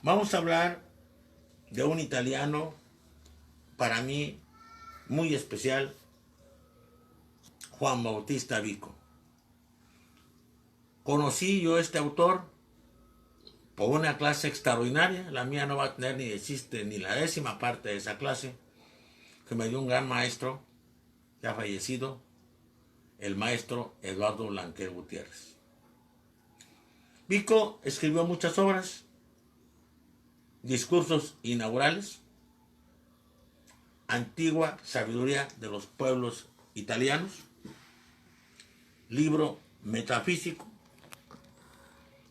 Vamos a hablar de un italiano para mí muy especial, Juan Bautista Vico. Conocí yo a este autor por una clase extraordinaria. La mía no va a tener ni existe ni la 10ª parte de esa clase, que me dio un gran maestro, ya fallecido, el maestro Eduardo Blanquer Gutiérrez. Vico escribió muchas obras: discursos inaugurales, antigua sabiduría de los pueblos italianos, libro metafísico,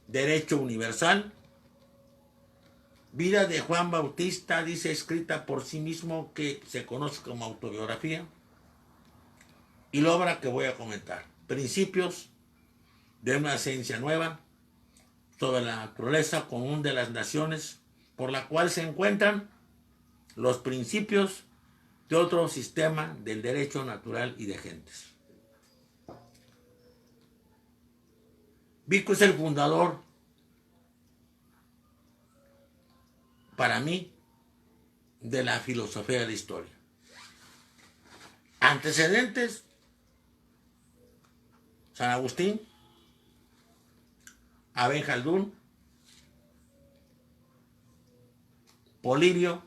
derecho universal, vida de Juan Bautista, dice, escrita por sí mismo, que se conoce como autobiografía, y la obra que voy a comentar, principios de una ciencia nueva sobre la naturaleza común de las naciones, por la cual se encuentran los principios de otro sistema del derecho natural y de gentes. Vico es el fundador, para mí, de la filosofía de la historia. Antecedentes: San Agustín, Aben Jaldún, Polibio,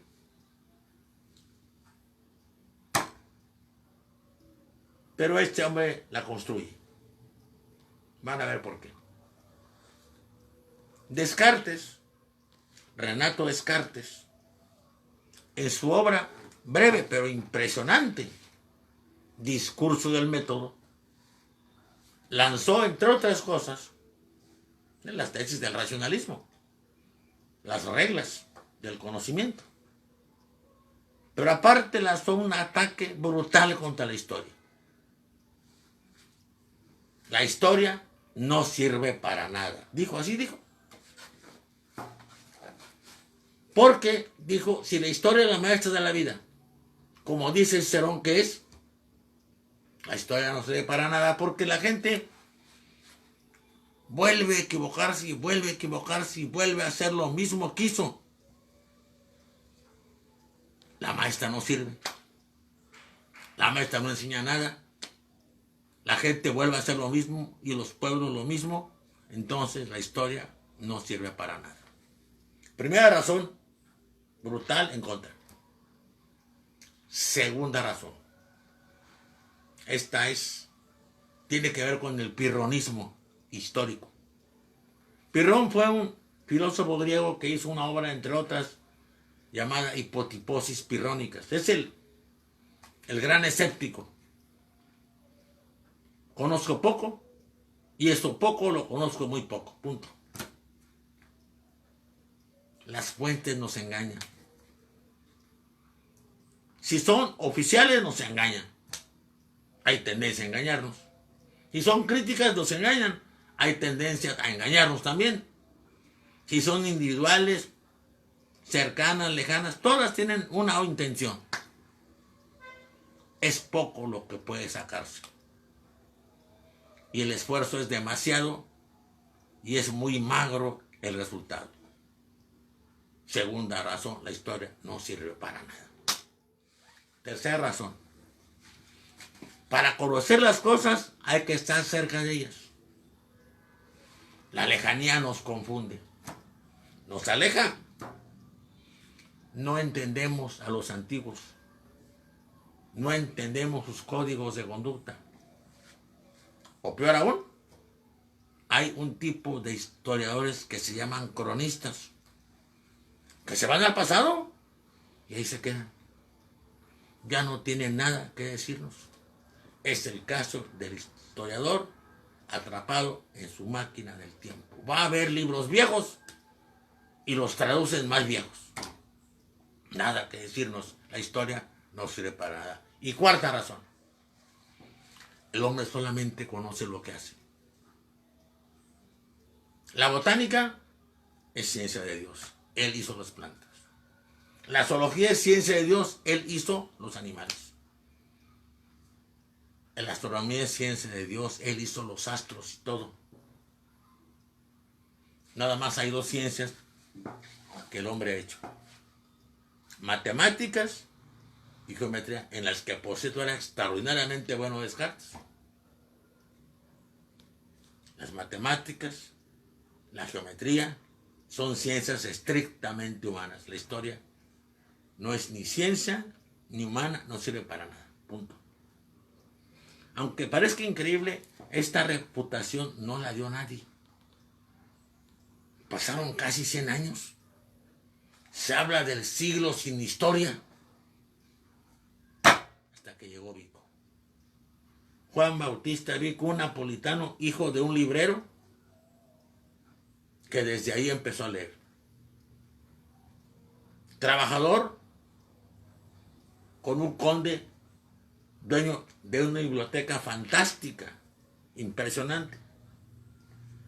pero este hombre la construye. Van a ver por qué. Descartes, Renato Descartes, en su obra breve pero impresionante, Discurso del Método, lanzó, entre otras cosas, las tesis del racionalismo, las reglas del conocimiento. Pero aparte lanzó un ataque brutal contra la historia. La historia no sirve para nada. Dijo, así dijo. Porque, dijo, si la historia es la maestra de la vida, como dice Cicerón que es, la historia no sirve para nada, porque la gente vuelve a equivocarse y vuelve a equivocarse y vuelve a hacer lo mismo que hizo. La maestra no sirve. La maestra no enseña nada. La gente vuelve a hacer lo mismo y los pueblos lo mismo. Entonces la historia no sirve para nada. Primera razón, brutal, en contra. Segunda razón. Esta tiene que ver con el pirronismo histórico. Pirrón fue un filósofo griego que hizo una obra, entre otras, llamada Hipotiposis Pirrónicas. Es el gran escéptico. Conozco poco, y eso poco lo conozco muy poco, punto. Las fuentes nos engañan. Si son oficiales, nos engañan. Hay tendencia a engañarnos. Si son críticas, nos engañan. Hay tendencia a engañarnos también. Si son individuales, cercanas, lejanas, todas tienen una intención. Es poco lo que puede sacarse. Y el esfuerzo es demasiado y es muy magro el resultado. Segunda razón, la historia no sirve para nada. Tercera razón, para conocer las cosas hay que estar cerca de ellas. La lejanía nos confunde, nos aleja. No entendemos a los antiguos, no entendemos sus códigos de conducta. O peor aún, hay un tipo de historiadores que se llaman cronistas, que se van al pasado y ahí se quedan. Ya no tienen nada que decirnos. Es el caso del historiador atrapado en su máquina del tiempo. Va a haber libros viejos y los traducen más viejos. Nada que decirnos. La historia no sirve para nada. Y cuarta razón, el hombre solamente conoce lo que hace. La botánica es ciencia de Dios. Él hizo las plantas. La zoología es ciencia de Dios. Él hizo los animales. La astronomía es ciencia de Dios. Él hizo los astros y todo. Nada más hay dos ciencias que el hombre ha hecho. Matemáticas y geometría, en las que por cierto era extraordinariamente bueno Descartes. Las matemáticas, la geometría, son ciencias estrictamente humanas. La historia no es ni ciencia ni humana, no sirve para nada. Punto. Aunque parezca increíble, esta reputación no la dio nadie. Pasaron casi 100 años. Se habla del siglo sin historia. Hasta que llegó Vico. Juan Bautista Vico, un napolitano, hijo de un librero, que desde ahí empezó a leer. Trabajador, con un conde, dueño de una biblioteca fantástica, impresionante,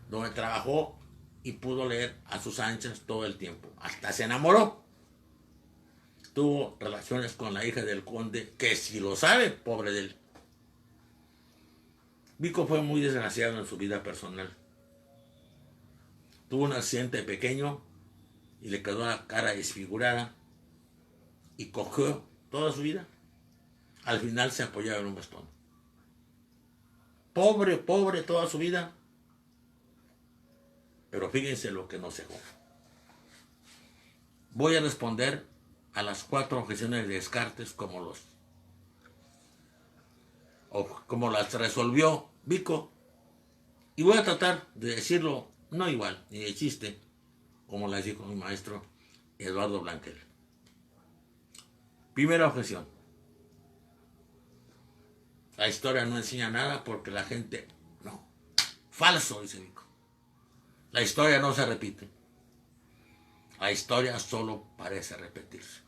donde trabajó y pudo leer a sus anchas todo el tiempo. Hasta se enamoró. Tuvo relaciones con la hija del conde, que si lo sabe, pobre de él. Vico fue muy desgraciado en su vida personal. Tuvo un accidente pequeño y le quedó la cara desfigurada y cogió toda su vida. Al final se apoyaba en un bastón. Pobre toda su vida. Pero fíjense lo que nos dejó. Voy a responder a las 4 objeciones de Descartes como las resolvió Vico. Y voy a tratar de decirlo no igual, ni de chiste, como las dijo mi maestro Eduardo Blanquel. Primera objeción. La historia no enseña nada porque la gente... No. Falso, dice Vico. La historia no se repite. La historia solo parece repetirse.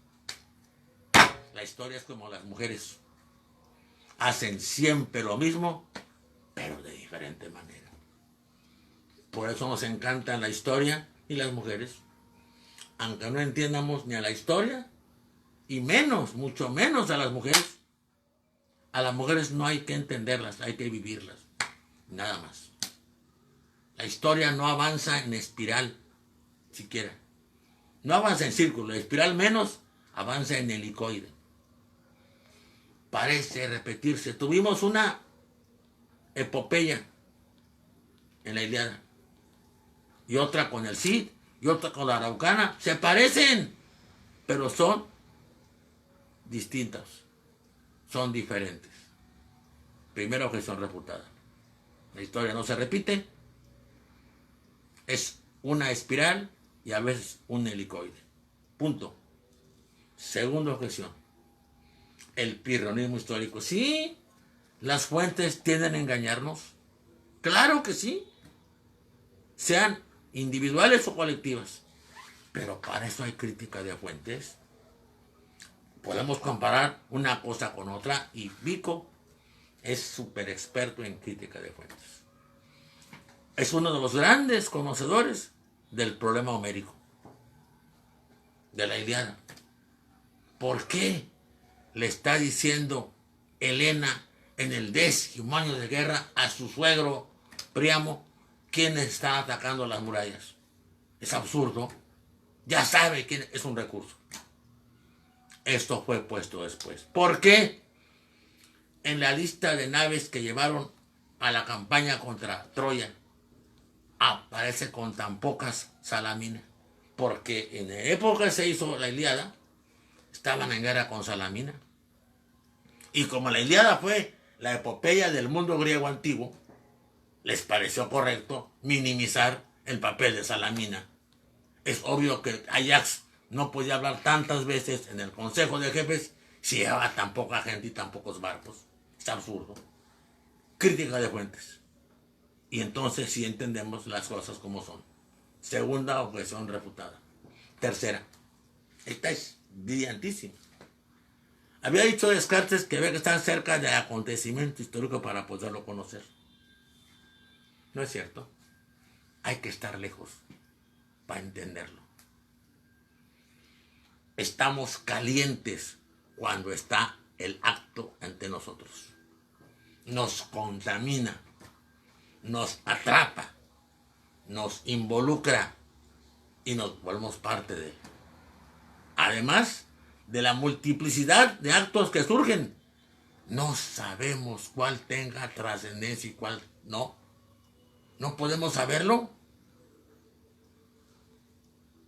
La historia es como las mujeres. Hacen siempre lo mismo, pero de diferente manera. Por eso nos encantan la historia y las mujeres. Aunque no entiendamos ni a la historia, y menos, mucho menos a las mujeres. A las mujeres no hay que entenderlas, hay que vivirlas. Nada más. La historia no avanza en espiral, siquiera. No avanza en círculo, espiral menos, avanza en helicoide. Parece repetirse. Tuvimos una epopeya en la Ilíada. Y otra con el Cid, y otra con la Araucana. Se parecen, pero son distintas. Son diferentes. Primera objeción refutada. La historia no se repite. Es una espiral y a veces un helicoide. Punto. Segunda objeción. El pirronismo histórico. Sí, las fuentes tienden a engañarnos. Claro que sí. Sean individuales o colectivas. Pero para eso hay crítica de fuentes. Podemos comparar una cosa con otra y Vico es súper experto en crítica de fuentes. Es uno de los grandes conocedores del problema homérico, de la Ilíada. ¿Por qué le está diciendo Helena en el 10º año de guerra a su suegro Príamo quiénes están atacando las murallas? Es absurdo. Ya sabe quién es un recurso. Esto fue puesto después. ¿Por qué? En la lista de naves que llevaron a la campaña contra Troya aparece con tan pocas Salamina. Porque en la época que se hizo la Ilíada, estaban en guerra con Salamina. Y como la Ilíada fue la epopeya del mundo griego antiguo, les pareció correcto minimizar el papel de Salamina. Es obvio que Ajax no podía hablar tantas veces en el Consejo de Jefes si llevaba tan poca gente y tan pocos barcos. Es absurdo. Crítica de fuentes. Y entonces sí entendemos las cosas como son. Segunda objeción refutada. Tercera. Esta es brillantísima. Había dicho Descartes que había que estar cerca del acontecimiento histórico para poderlo conocer. No es cierto. Hay que estar lejos para entenderlo. Estamos calientes cuando está el acto ante nosotros. Nos contamina, nos atrapa, nos involucra, y nos volvemos parte de él. Además de la multiplicidad de actos que surgen, no sabemos cuál tenga trascendencia y cuál no. No podemos saberlo.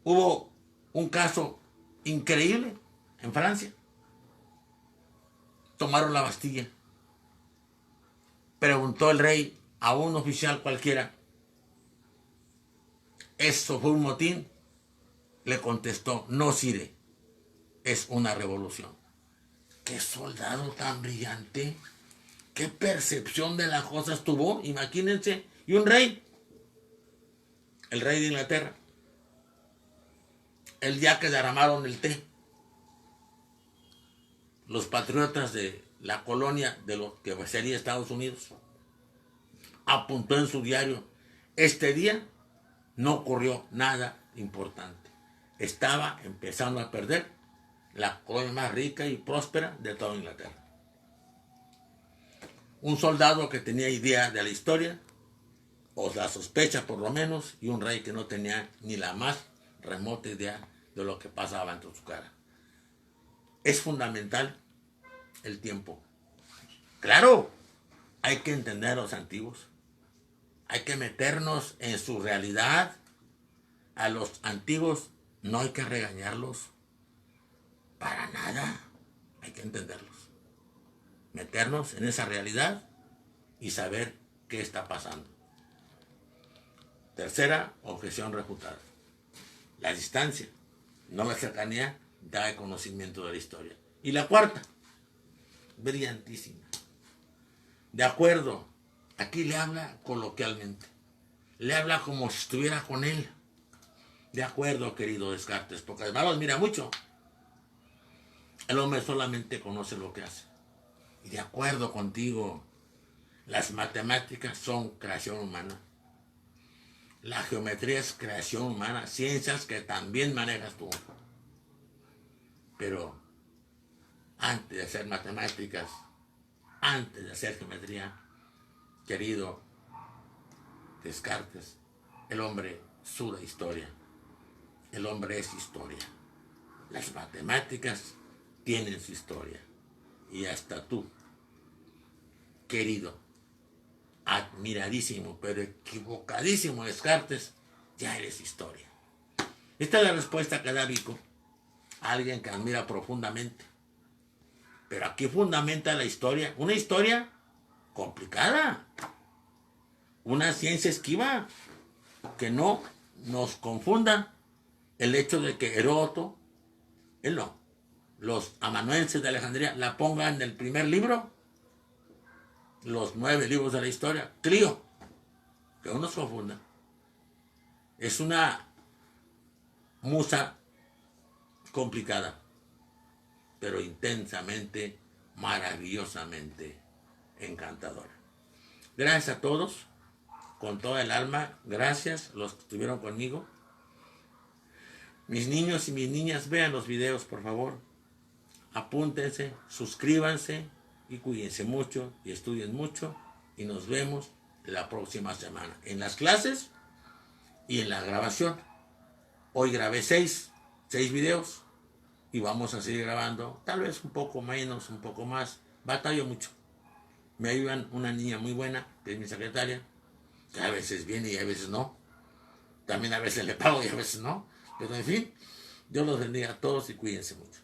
Hubo un caso increíble en Francia. Tomaron la Bastilla. Preguntó el rey a un oficial cualquiera, ¿eso fue un motín? Le contestó, no, sire, es una revolución. ¡Qué soldado tan brillante! ¡Qué percepción de las cosas tuvo! Imagínense. Y un rey, el rey de Inglaterra, el día que derramaron el té, los patriotas de la colonia de lo que sería Estados Unidos, apuntó en su diario, este día no ocurrió nada importante. Estaba empezando a perder la colonia más rica y próspera de toda Inglaterra. Un soldado que tenía idea de la historia, o la sospecha por lo menos, y un rey que no tenía ni la más remota idea de lo que pasaba entre su cara. Es fundamental el tiempo. Claro, hay que entender a los antiguos. Hay que meternos en su realidad. A los antiguos no hay que regañarlos. Para nada. Hay que entenderlos. Meternos en esa realidad y saber qué está pasando. Tercera objeción refutada. La distancia, no la cercanía, da el conocimiento de la historia. Y la cuarta, brillantísima. De acuerdo, aquí le habla coloquialmente. Le habla como si estuviera con él. De acuerdo, querido Descartes, porque además lo admira mucho. El hombre solamente conoce lo que hace. Y de acuerdo contigo, las matemáticas son creación humana. La geometría es creación humana, ciencias que también manejas tú. Pero antes de hacer matemáticas, antes de hacer geometría, querido Descartes, el hombre suda historia. El hombre es historia. Las matemáticas tienen su historia. Y hasta tú, querido, admiradísimo, pero equivocadísimo Descartes, ya eres historia. Esta es la respuesta que da Vico, alguien que admira profundamente. Pero aquí fundamenta la historia, una historia complicada, una ciencia esquiva, que no nos confunda el hecho de que Heródoto, él no, los amanuenses de Alejandría la pongan en el primer libro, los 9 libros de la historia, Clio, que no nos confunda. Es una musa complicada, pero intensamente, maravillosamente encantadora. Gracias a todos, con toda el alma, gracias los que estuvieron conmigo. Mis niños y mis niñas, vean los videos, por favor. Apúntense, suscríbanse y cuídense mucho y estudien mucho. Y nos vemos la próxima semana en las clases y en la grabación. Hoy grabé 6 videos y vamos a seguir grabando, tal vez un poco menos, un poco más. Batallo mucho. Me ayudan una niña muy buena, que es mi secretaria, que a veces viene y a veces no. También a veces le pago y a veces no. Pero en fin, Dios los bendiga a todos y cuídense mucho.